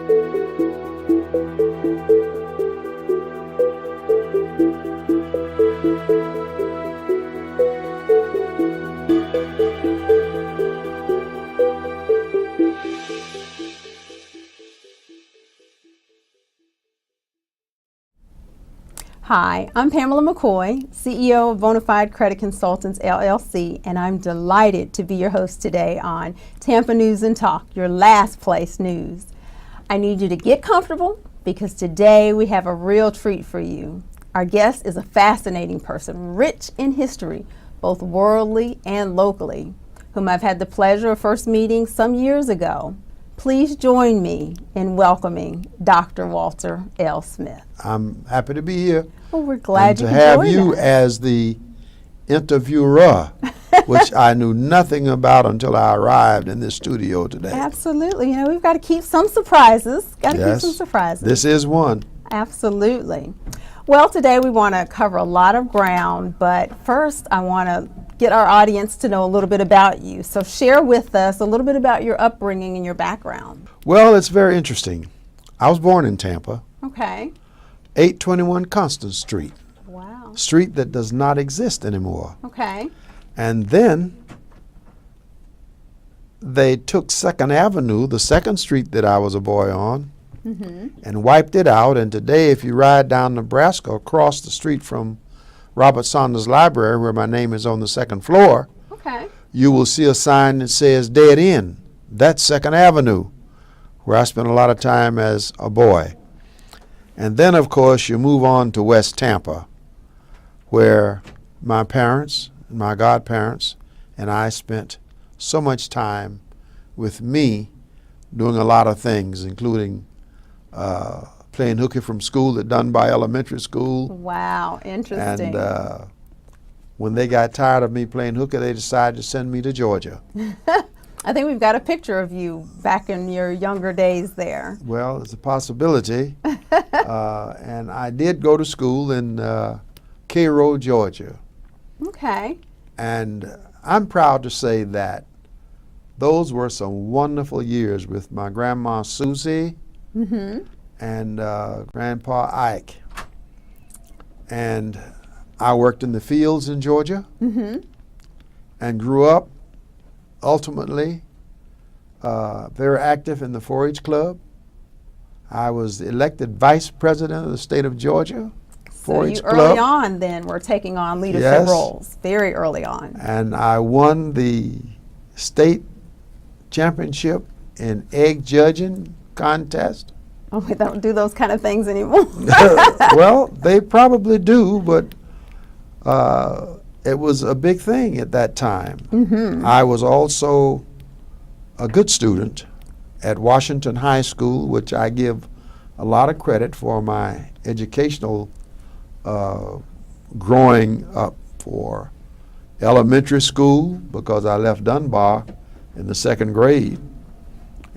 Hi, I'm Pamela McCoy, CEO of Bonafide Credit Consultants, LLC, and I'm delighted to be your host today on Tampa News and Talk, your last place news. I need you to get comfortable because today we have a real treat for you. Our guest is a fascinating person, rich in history, both worldly and locally, whom I've had the pleasure of first meeting some years ago. Please join me in welcoming Dr. Walter L. Smith. I'm happy to be here. Well, we're glad you to could have join you us. as the interviewer, which I knew nothing about until I arrived in this studio today. Absolutely. You know, we've got to keep some surprises. Keep some surprises. This is one. Absolutely. Well, today we want to cover a lot of ground, but first I want to get our audience to know a little bit about you. So share with us a little bit about your upbringing and your background. Well, it's very interesting. I was born in Tampa, Okay. 821 Constance Street, Wow. street that does not exist anymore. Okay. And then they took 2nd Avenue, the second street that I was a boy on, and wiped it out. And today, if you ride down Nebraska across the street from Robert Saunders Library, where my name is on the 2nd floor, Okay. you will see a sign that says Dead End. That's 2nd Avenue, where I spent a lot of time as a boy. And then, of course, you move on to West Tampa, where my parents, my godparents, and I spent so much time with me doing a lot of things, including playing hooky from school at Dunbar Elementary School. Wow. Interesting. And when they got tired of me playing hooky, they decided to send me to Georgia. I think we've got a picture of you back in your younger days there. Well, it's a possibility. And I did go to school in Cairo, Georgia. Okay. And I'm proud to say that those were some wonderful years with my grandma Susie and Grandpa Ike. And I worked in the fields in Georgia and grew up ultimately very active in the 4-H club. I was elected vice president of the state of Georgia. So you early on then were taking on leadership roles, very early on. And I won the state championship in egg judging contest. Oh, we don't do those kind of things anymore. Well, they probably do, but it was a big thing at that time. I was also a good student at Washington High School, which I give a lot of credit for my educational growing up. For elementary school, because I left Dunbar in the 2nd grade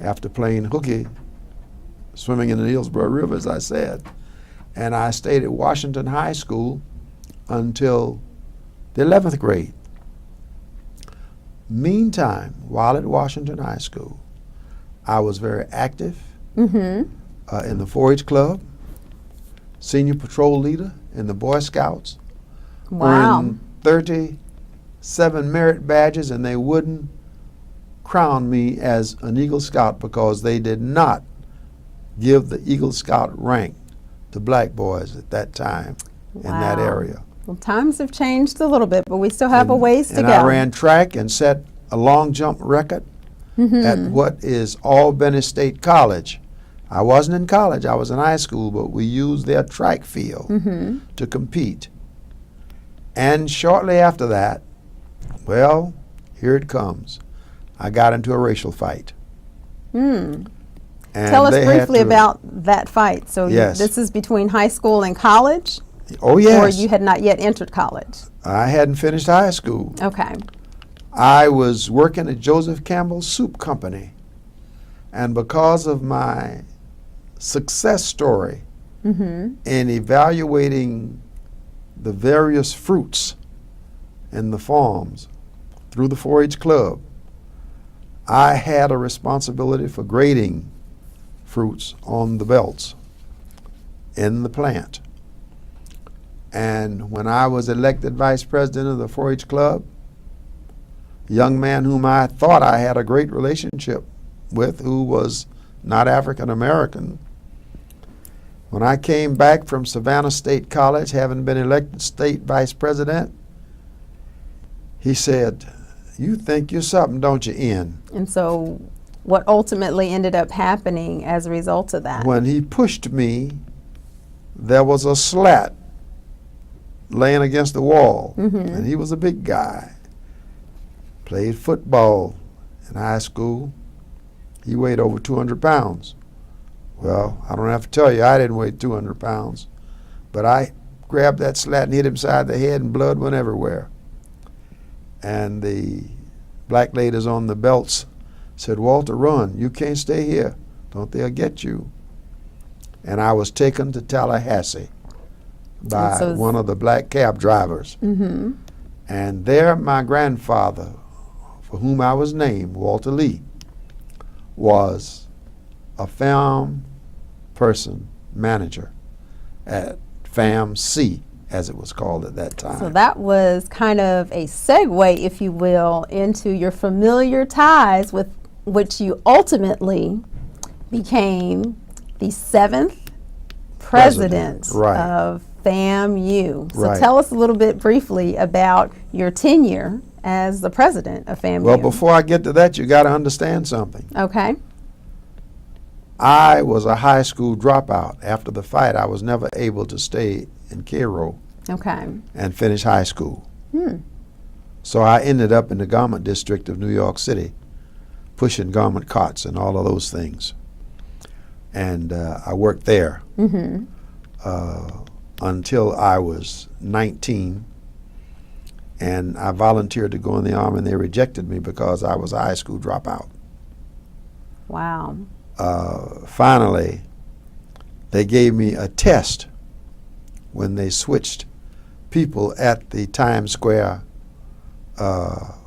after playing hooky, swimming in the Hillsborough River, as I said. And I stayed at Washington High School until the 11th grade. Meantime, while at Washington High School, I was very active in the 4-H club, senior patrol leader in the Boy Scouts. Wow. Earned 37 merit badges, and they wouldn't crown me as an Eagle Scout because they did not give the Eagle Scout rank to black boys at that time in that area. Well, times have changed a little bit, but we still have a ways to go. And I ran track and set a long jump record at what is Albany State College. I wasn't in college, I was in high school, but we used their track field to compete. And shortly after that, well, here it comes. I got into a racial fight. And tell us briefly about that fight. So this is between high school and college? Oh, yes. Or you had not yet entered college? I hadn't finished high school. Okay. I was working at Joseph Campbell's Soup Company. And because of my success story in evaluating the various fruits in the farms through the 4-H club, I had a responsibility for grading fruits on the belts in the plant. And when I was elected vice president of the 4-H club, a young man whom I thought I had a great relationship with, who was not African American, when I came back from Savannah State College, having been elected state vice president, he said, "You think you're something, don't you, Ian?" And so what ultimately ended up happening as a result of that? When he pushed me, there was a slat laying against the wall, and he was a big guy. Played football in high school. He weighed over 200 pounds. Well, I don't have to tell you, I didn't weigh 200 pounds, but I grabbed that slat and hit him side the head, and blood went everywhere. And the black ladies on the belts said, "Walter, run. You can't stay here. Don't they'll get you." And I was taken to Tallahassee by one of the black cab drivers. And there my grandfather, for whom I was named, Walter Lee, was a farm person manager at Fam C, as it was called at that time. So that was kind of a segue, if you will, into your familiar ties with which you ultimately became the 7th president of FAMU. So tell us a little bit briefly about your tenure as the president of FAMU. Well, before I get to that, you got to understand something. Okay. I was a high school dropout. After the fight, I was never able to stay in Cairo and finish high school. So I ended up in the garment district of New York City, pushing garment carts and all of those things. And I worked there until I was 19. And I volunteered to go in the Army, and they rejected me because I was a high school dropout. Wow. Finally, they gave me a test when they switched people at the Times Square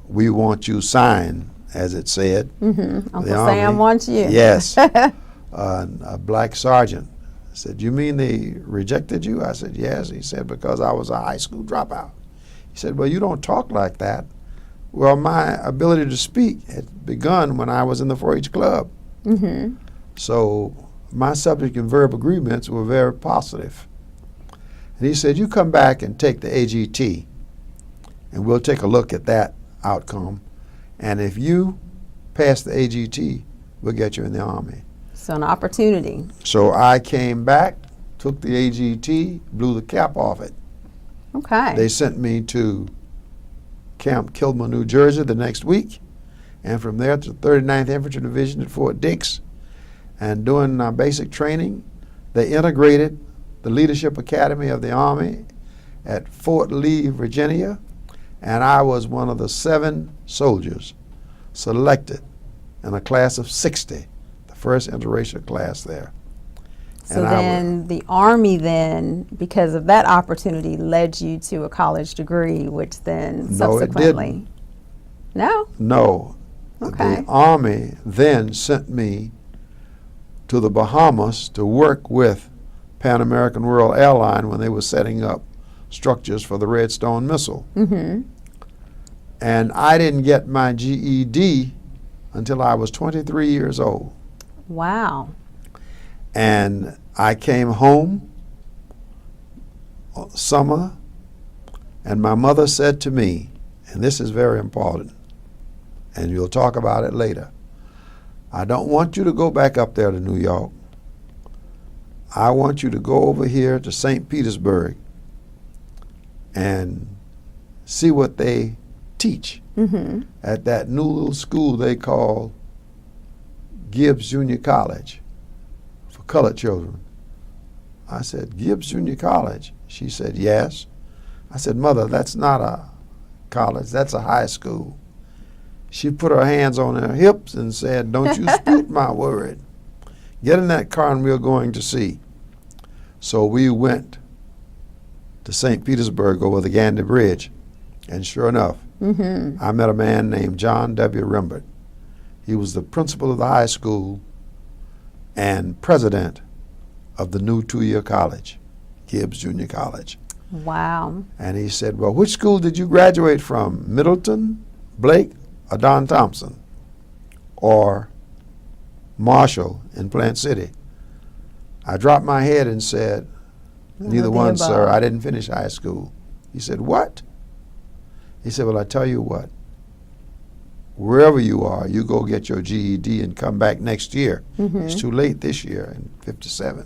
"We Want You" sign, as it said. Uncle Sam wants you. Yes. A black sergeant said, "You mean they rejected you?" I said, "Yes." He said, "Because I was a high school dropout." He said, "Well, you don't talk like that." Well, my ability to speak had begun when I was in the 4-H club. So my subject and verb agreements were very positive. And he said, "You come back and take the AGT, and we'll take a look at that outcome. And if you pass the AGT, we'll get you in the Army." So an opportunity. So I came back, took the AGT, blew the cap off it. Okay. They sent me to Camp Kilmer, New Jersey the next week, and from there to the 39th Infantry Division at Fort Dix. And doing basic training, they integrated the Leadership Academy of the Army at Fort Lee, Virginia, and I was one of the 7 soldiers selected in a class of 60, the first interracial class there. So then the Army then, because of that opportunity, led you to a college degree, which then subsequently... No, it didn't. No? No. Okay. The Army then sent me to the Bahamas to work with Pan American World Airline when they were setting up structures for the Redstone missile. And I didn't get my GED until I was 23 years old. Wow. And I came home summer, and my mother said to me, and this is very important, and you'll talk about it later, "I don't want you to go back up there to New York. I want you to go over here to St. Petersburg and see what they teach at that new little school they call Gibbs Junior College for colored children." I said, "Gibbs Junior College?" She said, "Yes." I said, "Mother, that's not a college, that's a high school." She put her hands on her hips and said, "Don't you dispute my word. Get in that car and we're going to see." So we went to St. Petersburg over the Gandhi Bridge, and sure enough, I met a man named John W. Rembert. He was the principal of the high school, and president of the new two-year college, Gibbs Junior College. Wow. And he said, well, which school did you graduate from? Middleton, Blake, or Don Thompson? Or Marshall in Plant City? I dropped my head and said, neither one, sir. I didn't finish high school. He said, what? He said, well, I tell you what. Wherever you are, you go get your GED and come back next year. It's too late this year in 57.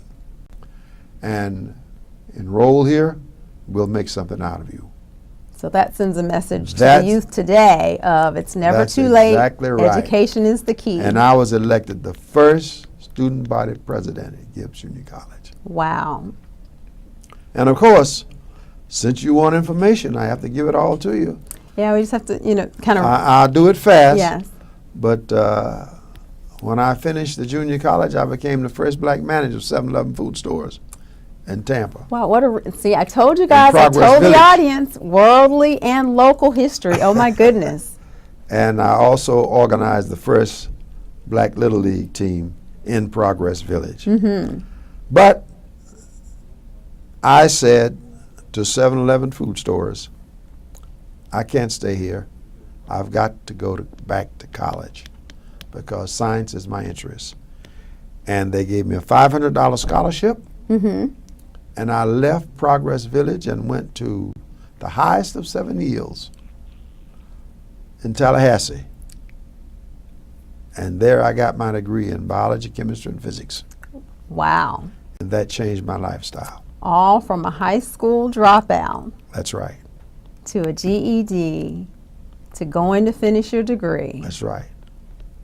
And enroll here, we'll make something out of you. So that sends a message to the youth today of it's never too late. Exactly right. Education is the key. And I was elected the first student body president at Gibbs Junior College. Wow. And of course, since you want information, I have to give it all to you. Yeah, we just have to, kind of. I'll do it fast. Yes. But when I finished the junior college, I became the first black manager of 7-Eleven food stores in Tampa. Wow, see, I told you guys, I told the audience, worldly and local history. Oh my goodness. And I also organized the first black Little League team in Progress Village. But I said to 7-Eleven food stores, I can't stay here. I've got to go back to college because science is my interest. And they gave me a $500 scholarship. And I left Progress Village and went to the highest of 7 hills in Tallahassee. And there I got my degree in biology, chemistry, and physics. Wow. And that changed my lifestyle. All from a high school dropout. That's right. To a GED, to going to finish your degree. That's right.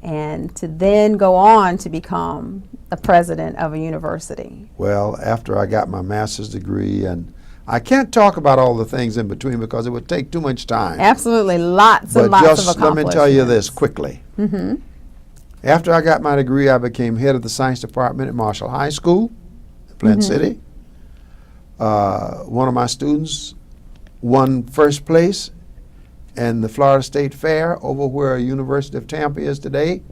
And to then go on to become the president of a university. Well, after I got my master's degree, and I can't talk about all the things in between because it would take too much time. Absolutely, lots and but lots of just accomplishments. let me tell you this quickly. After I got my degree, I became head of the science department at Marshall High School in Plant City. One of my students won first place in the Florida State Fair over where University of Tampa is today,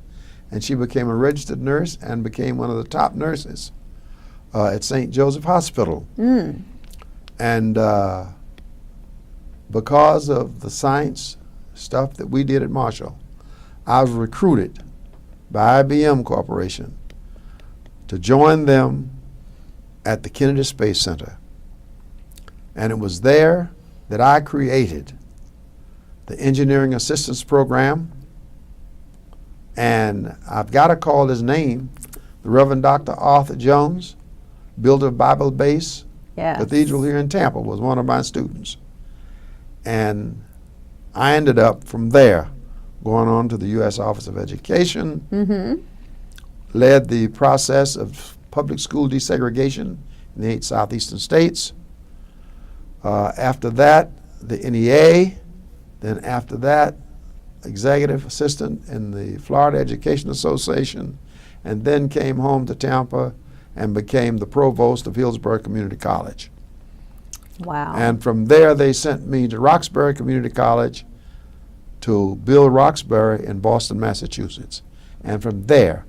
and she became a registered nurse and became one of the top nurses at St. Joseph Hospital. And because of the science stuff that we did at Marshall, I was recruited by IBM Corporation to join them at the Kennedy Space Center. And it was there that I created the Engineering Assistance Program, and I've got to call his name, the Reverend Dr. Arthur Jones, builder of Bible-based cathedral here in Tampa, was one of my students. And I ended up from there going on to the U.S. Office of Education, led the process of public school desegregation in the 8 southeastern states. After that, the NEA. Then after that, executive assistant in the Florida Education Association, and then came home to Tampa and became the provost of Hillsborough Community College. Wow. And from there, they sent me to Roxbury Community College to build Roxbury in Boston, Massachusetts. And from there,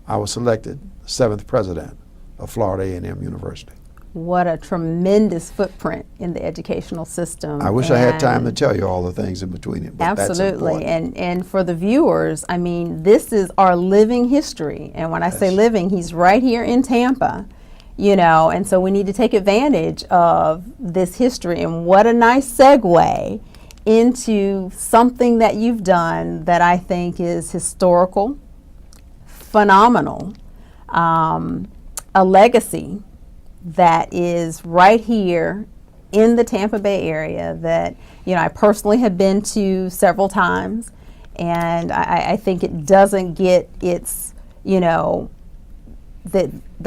I was selected 7th president of Florida A&M University. What a tremendous footprint in the educational system. I wish I had time to tell you all the things in between it, but absolutely. that's important. And for the viewers, I mean, this is our living history. And when I say living, he's right here in Tampa, and so we need to take advantage of this history. And what a nice segue into something that you've done that I think is historical, phenomenal, a legacy that is right here in the Tampa Bay area that, I personally have been to several times, and I think it doesn't get its, the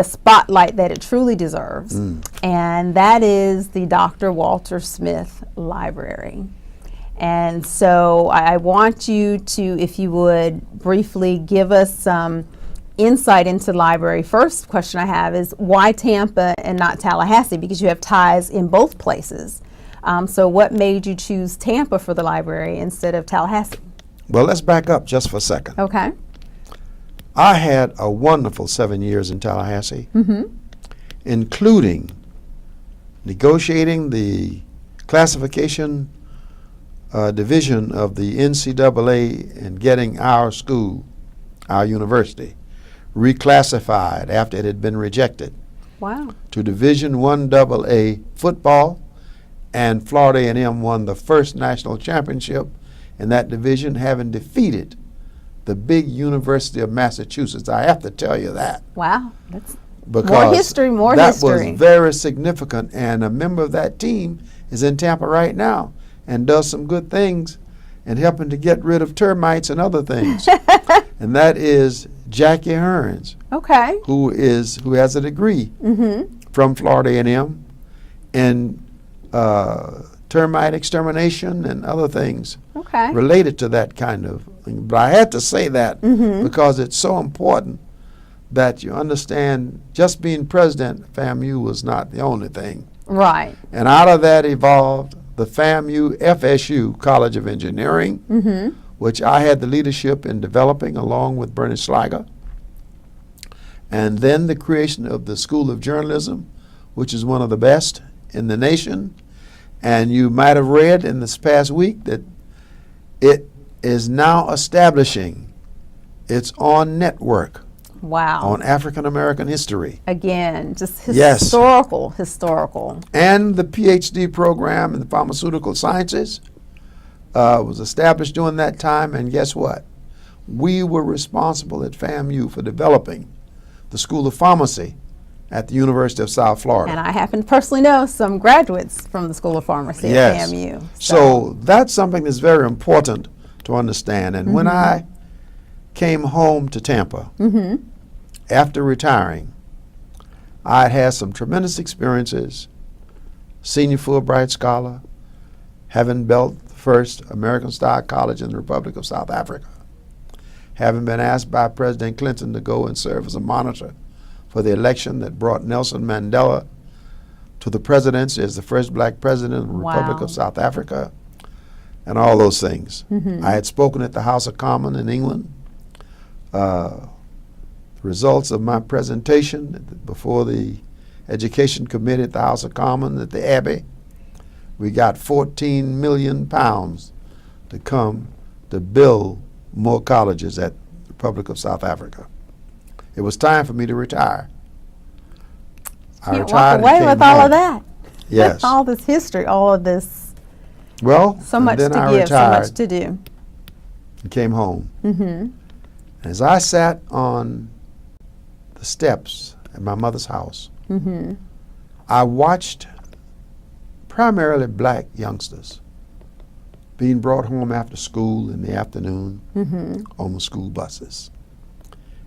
spotlight that it truly deserves. And that is the Dr. Walter Smith Library. And so I want you to, if you would, briefly give us some insight into the library. First question I have is, why Tampa and not Tallahassee? Because you have ties in both places. So what made you choose Tampa for the library instead of Tallahassee? Well, let's back up just for a second. Okay. I had a wonderful 7 years in Tallahassee, including negotiating the classification division of the NCAA and getting our school, our university, reclassified after it had been rejected. Wow. To Division I AA football, and Florida A&M won the first national championship in that division, having defeated the big University of Massachusetts. I have to tell you that. Wow. That's Because more history, more that history. was very significant, and a member of that team is in Tampa right now and does some good things in helping to get rid of termites and other things. And that is Jackie Hearns, Okay. who has a degree from Florida A&M in termite extermination and other things Okay. related to that kind of thing. But I had to say that because it's so important that you understand just being president of FAMU was not the only thing. Right. And out of that evolved the FAMU FSU College of Engineering, which I had the leadership in developing along with Bernie Schleiger. And then the creation of the School of Journalism, which is one of the best in the nation. And you might have read in this past week that it is now establishing its own network Wow. on African American history. Again, just Yes. historical. And the PhD program in the pharmaceutical sciences was established during that time. And guess what? We were responsible at FAMU for developing the School of Pharmacy at the University of South Florida. And I happen to personally know some graduates from the School of Pharmacy at FAMU. So that's something that's very important to understand. And when I came home to Tampa after retiring, I had some tremendous experiences. Senior Fulbright Scholar, having built the first American-style college in the Republic of South Africa, having been asked by President Clinton to go and serve as a monitor for the election that brought Nelson Mandela to the presidency as the first black president of the Republic of South Africa, and all those things. I had spoken at the House of Commons in England. The results of my presentation before the Education Committee at the House of Commons at the Abbey, we got 14 million pounds to come to build more colleges at the Republic of South Africa. It was time for me to retire. I Can't retired walk away and with came all home. of that. Yes. All this history, all of this. Well, So and much then to I give, so retired much to do. and came home. As I sat on the steps at my mother's house, I watched primarily black youngsters being brought home after school in the afternoon on the school buses.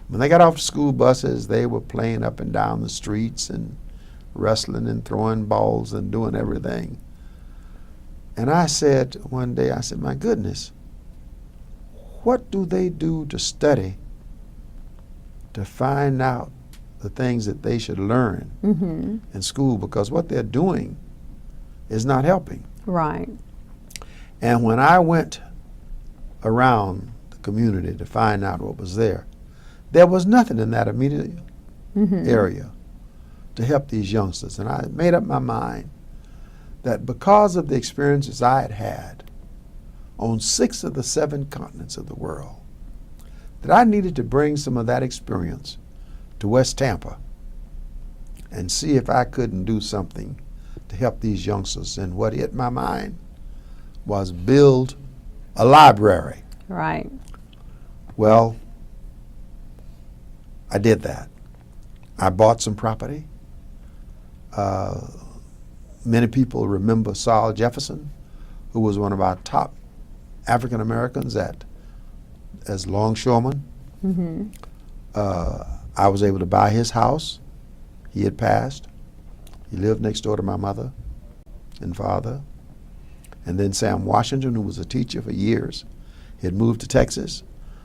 When they got off the school buses, they were playing up and down the streets and wrestling and throwing balls and doing everything. And I said one day, I said, my goodness, what do they do to study to find out the things that they should learn in school? Because what they're doing is not helping. Right. And when I went around the community to find out what was there was nothing in that immediate area to help these youngsters. And I made up my mind that because of the experiences I had had on 6 of the 7 continents of the world, that I needed to bring some of that experience to West Tampa and see if I couldn't do something to help these youngsters. And what hit my mind was build a library. Right. Well, I did that. I bought some property. Many people remember Saul Jefferson, who was one of our top African Americans as longshoreman. I was able to buy his house. He had passed. He lived next door to my mother and father. And then Sam Washington, who was a teacher for years, he had moved to Texas.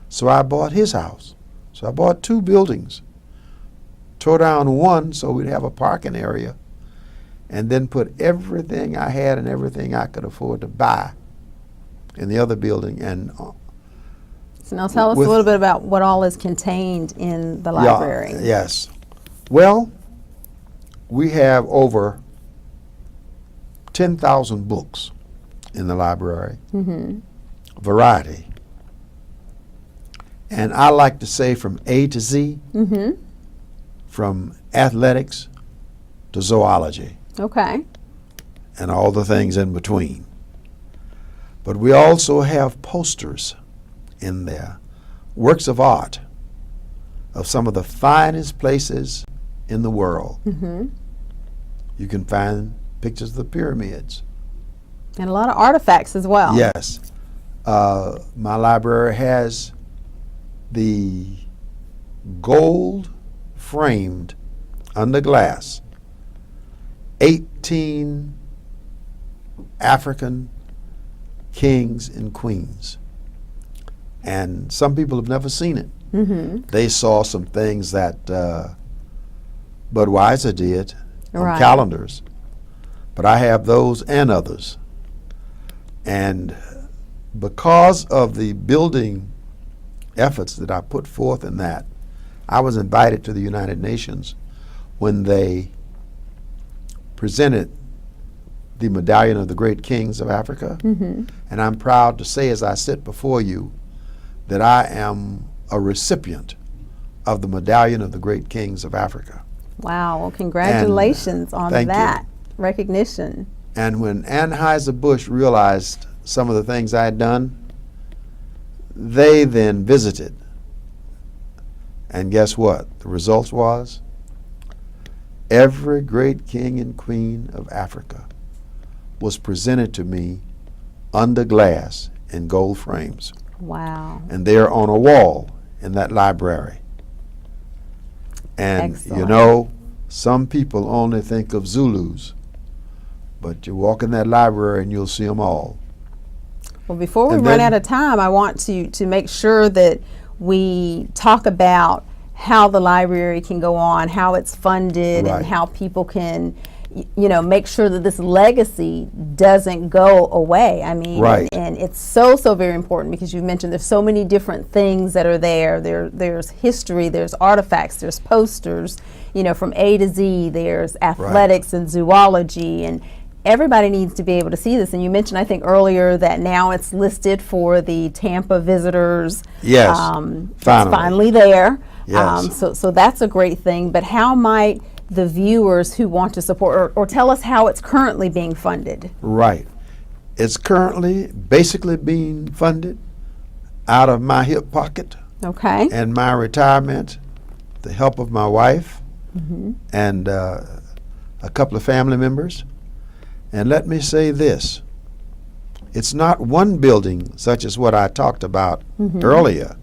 So I bought his house. So I bought 2 buildings, tore down one so we'd have a parking area, and then put everything I had and everything I could afford to buy in the other building. And It's Now tell us a little bit about what all is contained in the library. Yes. Well, we have over 10,000 books in the library. Variety. And I like to say from A to Z, from athletics to zoology. Okay. And all the things in between. But we also have posters in there, works of art of some of the finest places in the world. You can find pictures of the pyramids. And a lot of artifacts as well. Yes. My library has the gold framed under glass 18 African kings and queens. And some people have never seen it. They saw some things that Budweiser did on calendars. But I have those and others. And because of the building efforts that I put forth in that, I was invited to the United Nations when they presented the medallion of the great kings of Africa. And I'm proud to say, as I sit before you, that I am a recipient of the medallion of the great kings of Africa. Wow. Well, congratulations on that recognition. And when Anheuser-Busch realized some of the things I had done, they then visited. And guess what? The results was every great king and queen of Africa was presented to me under glass in gold frames. Wow. And they're on a wall in that library. And Excellent. you know, some people only think of Zulus, but you walk in that library and you'll see them all. Well, before we run out of time, I want to make sure that we talk about how the library can go on, how it's funded, and how people can, you know, make sure that this legacy doesn't go away. I mean, and it's so very important because you mentioned there's so many different things that are there. There's history, there's artifacts, there's posters, you know, from A to Z. There's athletics and zoology, and everybody needs to be able to see this. And you mentioned, I think earlier, that now it's listed for the Tampa visitors. Yes, it's finally there. Yes. So that's a great thing. But how might the viewers who want to support, or tell us how it's currently being funded? Right. It's currently basically being funded out of my hip pocket. Okay. And my retirement, the help of my wife and a couple of family members. And let me say this, it's not one building such as what I talked about earlier.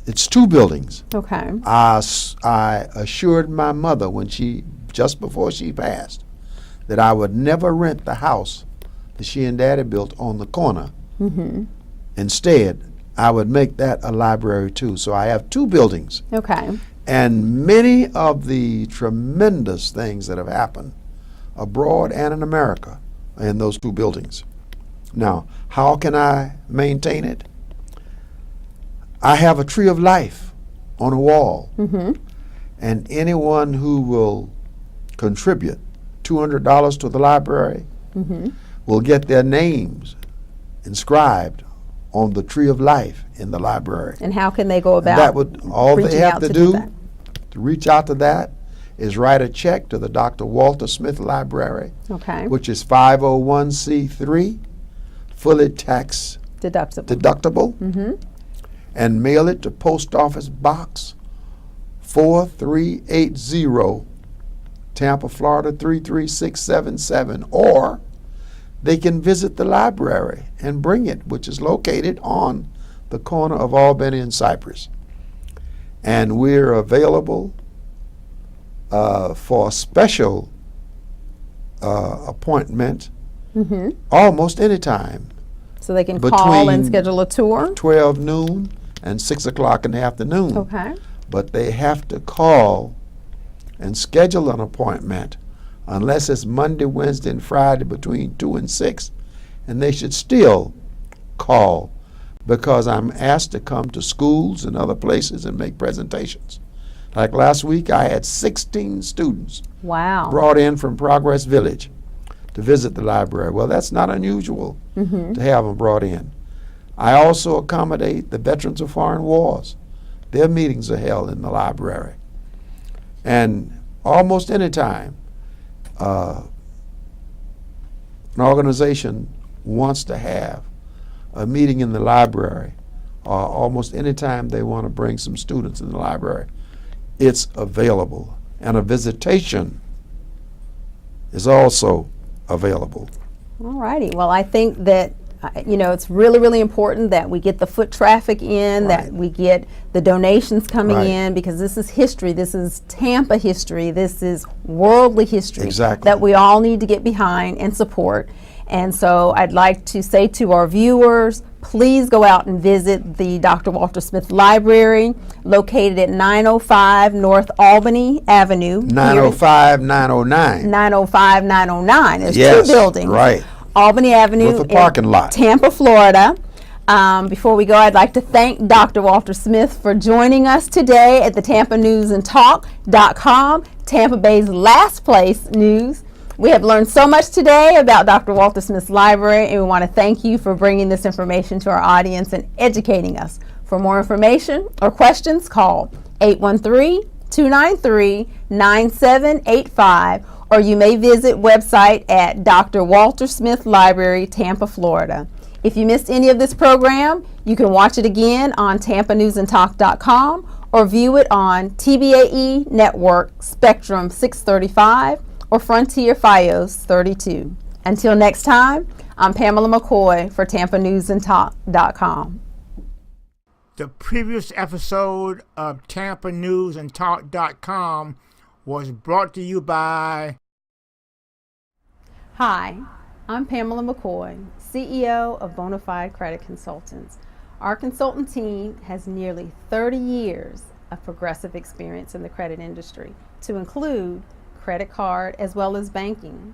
It's two buildings. Okay. I assured my mother when just before she passed, that I would never rent the house that she and Daddy built on the corner. Instead, I would make that a library too. So I have two buildings. Okay. And many of the tremendous things that have happened abroad and in America are in those two buildings. Now, how can I maintain it? I have a tree of life on a wall. And anyone who will contribute $200 to the library will get their names inscribed on the tree of life in the library. And how can they go about that would all they have to do that? To reach out to that is write a check to the Dr. Walter Smith Library, which is 501c3, fully tax deductible, and mail it to Post Office Box 4380, Tampa, Florida 33677, or they can visit the library and bring it, which is located on the corner of Albany and Cypress. And we're available for a special appointment almost any time. So they can call and schedule a tour? 12 noon and 6 o'clock in the afternoon. Okay. But they have to call and schedule an appointment unless it's Monday, Wednesday, and Friday between 2 and 6. And they should still call because I'm asked to come to schools and other places and make presentations. Like last week, I had 16 students Wow. brought in from Progress Village to visit the library. Well, that's not unusual to have them brought in. I also accommodate the veterans of foreign wars. Their meetings are held in the library. And almost any time an organization wants to have a meeting in the library, or almost any time they want to bring some students in the library, it's available. And a visitation is also available. All righty. Well, I think that it's really, really important that we get the foot traffic in, that we get the donations coming in, because this is history. This is Tampa history. This is worldly history that we all need to get behind and support. And so I'd like to say to our viewers, please go out and visit the Dr. Walter Smith Library, located at 905 North Albany Avenue. 905, 909. 905, 909. There's Yes, two buildings. right. Albany Avenue With a parking lot. Tampa, Florida. Before we go, I'd like to thank Dr. Walter Smith for joining us today at the TampaNewsAndTalk.com, Tampa Bay's last place news. We have learned so much today about Dr. Walter Smith's library, and we want to thank you for bringing this information to our audience and educating us. For more information or questions, call 813-293-9785, or you may visit website at Dr. Walter Smith Library, Tampa, Florida. If you missed any of this program, you can watch it again on TampaNewsAndTalk.com or view it on TBAE Network Spectrum 635 or Frontier Fios 32. Until next time, I'm Pamela McCoy for TampaNewsAndTalk.com. The previous episode of TampaNewsAndTalk.com was brought to you by... Hi, I'm Pamela McCoy, CEO of Bonafide Credit Consultants. Our consultant team has nearly 30 years of progressive experience in the credit industry, to include credit card as well as banking.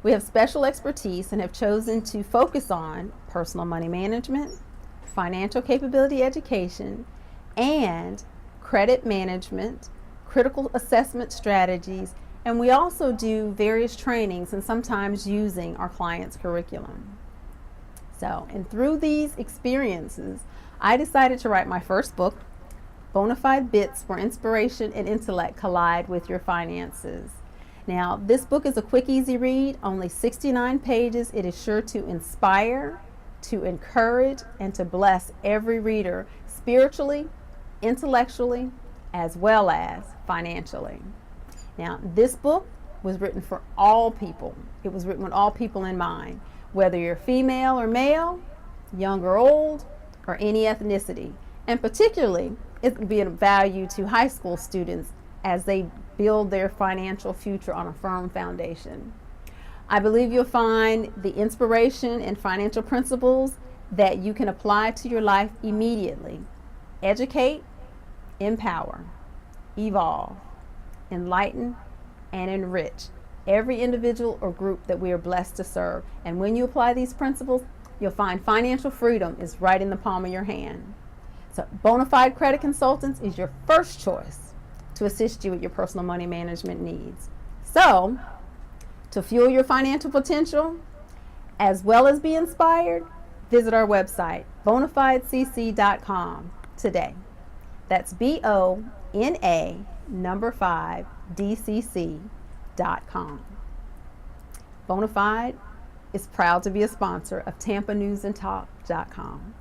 We have special expertise and have chosen to focus on personal money management, financial capability education, and credit management, critical assessment strategies, and we also do various trainings and sometimes using our clients' curriculum. And through these experiences, I decided to write my first book, Bonafide Bits Where Inspiration and Intellect Collide with Your Finances. Now, this book is a quick, easy read, only 69 pages. It is sure to inspire, to encourage, and to bless every reader spiritually, intellectually, as well as financially. Now, this book was written for all people. It was written with all people in mind, whether you're female or male, young or old, or any ethnicity. And particularly, it will be of value to high school students as they build their financial future on a firm foundation. I believe you'll find the inspiration and financial principles that you can apply to your life immediately. Educate, empower, evolve, enlighten, and enrich every individual or group that we are blessed to serve. And when you apply these principles, you'll find financial freedom is right in the palm of your hand. So Bonafide Credit Consultants is your first choice to assist you with your personal money management needs. So, to fuel your financial potential, as well as be inspired, visit our website, bonafidecc.com today. That's BONA5DCC.com. Bonafide is proud to be a sponsor of TampaNewsAndTalk.com.